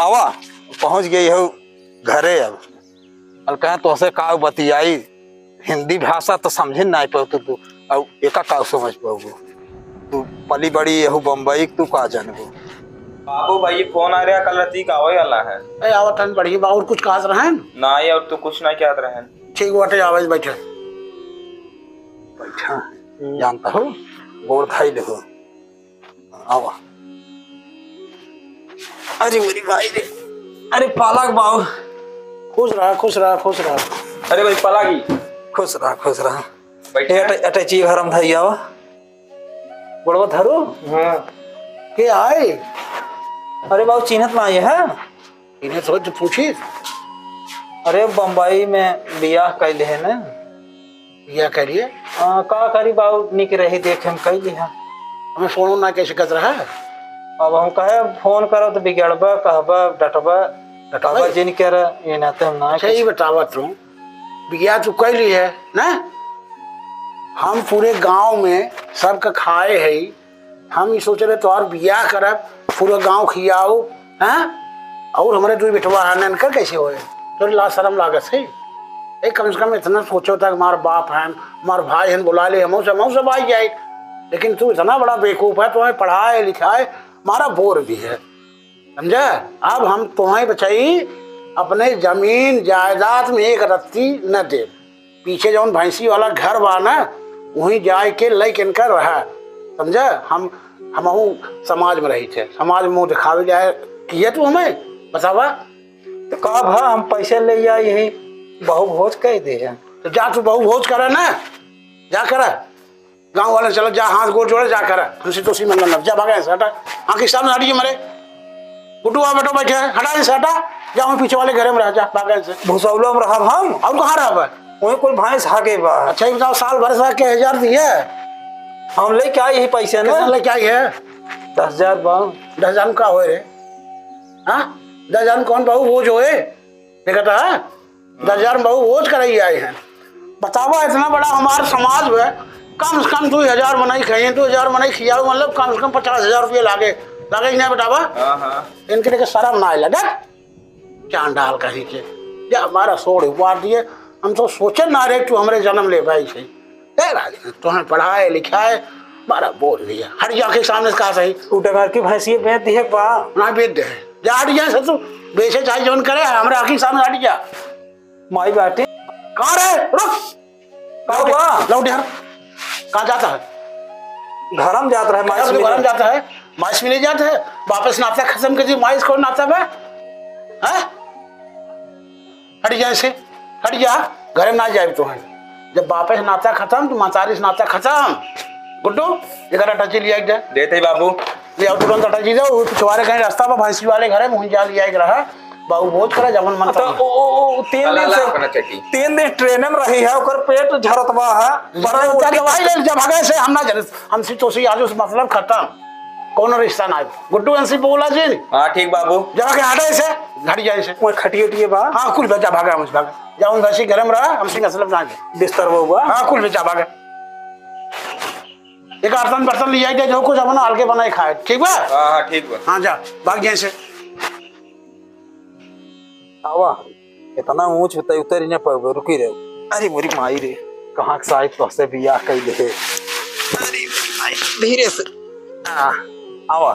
आवा पहुंच गई हो घरे। अब कहें तो से का बतियाई, हिंदी भाषा तो समझ नहीं पाओ तू और एका का समझ पाओगे तू। पली बड़ी यहू बम्बई तू का जानबो। बाबू भाई फोन आ रहा कल राती का आवे वाला है। ए आवत हन बढ़िया बाउर कुछ काज रहन ना ये और तू कुछ ना क्या रहन। ठीक बाटे आवाज बैठे बैठा जानता हो गोड़ खाई देखो। आवा अरे मेरी भाई रे, अरे पालक बाबू खुश रहा खुश रहा खुश रहा। अरे भाई पलागी खुश रहा बैठे अटे ची घरम धई आवा बड़वा धरो। हाँ के आए? अरे बाबू चिन्हत ना ये है इन्हें सोच पूछी। अरे बम्बई में बियाह कैले है ना। बियाह करिए का करी बाबू निक रही देखे हम कैली है। हमें फोन ना कैसे कर रहा है। अब हम कहे फोन करो तो बिगड़बा कहबा डटबा जिन कर ये ना तो हम ना सही बतावा तू बियाह तू कैली है ना। हम पूरे गांव में सबका खाए है, हम ये सोच रहे तोहार बियाह करब पूरा गांव खियाओ हैं और हमारे दो बेटवा है कर कैसे होए तो ला शर्म लागत है। एक कम से कम इतना सोचो था हमारा बाप है हमारे भाई हैं बुला ले हम सब आई जाए। लेकिन तू इतना बड़ा बेवकूफ़ है, तुम्हें पढ़ाए लिखाए हमारा बोर भी है समझा। अब हम तुम्हें बचाई अपने जमीन जायदाद में एक रत्ती न दे। पीछे जौन भैंसी वाला घर बा ना वहीं जाए के लई किनकर रहा समझा। हम समाज में रही थे, समाज में मुँह दिखावे जाए किए तू हमें बतावा तो का भा हम पैसे ले जाए यही बहु भोज कह दे। तो जा तू बहु भोज करे ना, जा कर गांव वाले चलो जा हाथ गोड़ जोड़े जा कर हमसे तो सीमन लग जा भागा ऐसा हटा आँख के सामने हटिए मरे गुड्डू आ बेटो बैठे हटा ऐसे हटा जा मैं पीछे वाले घर में रह जा भागा ऐसे भूसौलो में रहा हम और कहाँ रहा वही कोई भैंस हागे बा। अच्छा ये बताओ साल भर से के 1000 दिए हम ले क्या यही पैसे ना ले क्या है 10,000 बा। 10,000 का होए रे हाँ 10,000 कौन बहु बोझ होए देखता है 10,000 बहु बोझ कराई आए हैं। बतावा इतना बड़ा हमारे समाज में कम से कम 2,000 मनाई खाइए 2,000 मनाई खियाओ मतलब कम से कम 50,000 रुपये लागे नहीं बतावा। इनके लिए शर्म ना लगे चांद डाल कहीं के या हमारा सोड़ उपवार दिए हम तो सोचे ना रे तू हमारे जन्म ले भाई सही तुम्हें पढ़ाए लिखाए हमारा बोल दिया हर जाके सामने कहा सही उठकर की भैंसी बेच दी है बा ना बेच दे जा हट जा तू बेचे चाहे जोन करे हमारे आखिर सामने हट जा माई बाटी कहाँ रे रुक लौट यार कहाँ जाता है घरम जाता है माइस में घरम जाता है माइस में ले जाता है वापस नाता खत्म कर दी माइस को नाता है हट जा से हट जा घर में ना जाए तो है जब वापस नाता खत्म तो मातारी से नाता खत्म गुड्डू एक अटैची लिया जा देते बाबू ले आओ तुरंत अटैची जाओ पिछवाड़े कहीं रास्ता पर भैंसी वाले घर है मुझे जा लिया रहा बाबू बहुत करे जमन मन तो ओ 3 दिन ट्रेन में रही है ओकर पेट झरतवा है बड़ा दवाई ले जब भागे से हम ना जल हमसे तो सी आज उस मतलब खत्म कौन रिश्ता ना गुड्डू अंसी बोला जी हां ठीक बाबू जब के हटे से घड़ी जाए से कोई खटिए उटिए बा हां कुल बच्चा भागा मुझ भागा जाऊं भैंसी घर में रहा हमसे मतलब ना बिस्तर हुआ हां कुल बच्चा भागा एक बर्तन ले जाए जो कुछ अपन हल्के बनाए खाए ठीक बा। हां ठीक बा हां जा भाग जाए से आवा इतना ऊंच होता उतर न पर रुकी रे। अरे मेरी माई रे कहाँ से आई तो से बियाह कई दे। अरे मेरी माई धीरे से आवा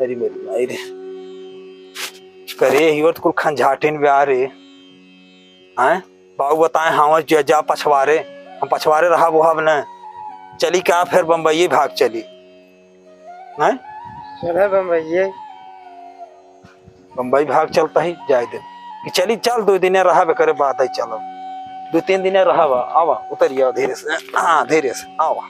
अरे मेरी माई रे करे हिवत कुल खंझाटिन ब्याह रे हैं बाबू बताए हाँ जा पछवारे हम पछवारे रहा वो हम न चली क्या फिर बम्बई भाग चली हैं चले बम्बई भाग चलता ही जाए दे कि चली चल 2 दिन रहा करे बात है चलो 2-3 दिन रहा आवा उतरिए धीरे से हाँ धीरे से आवा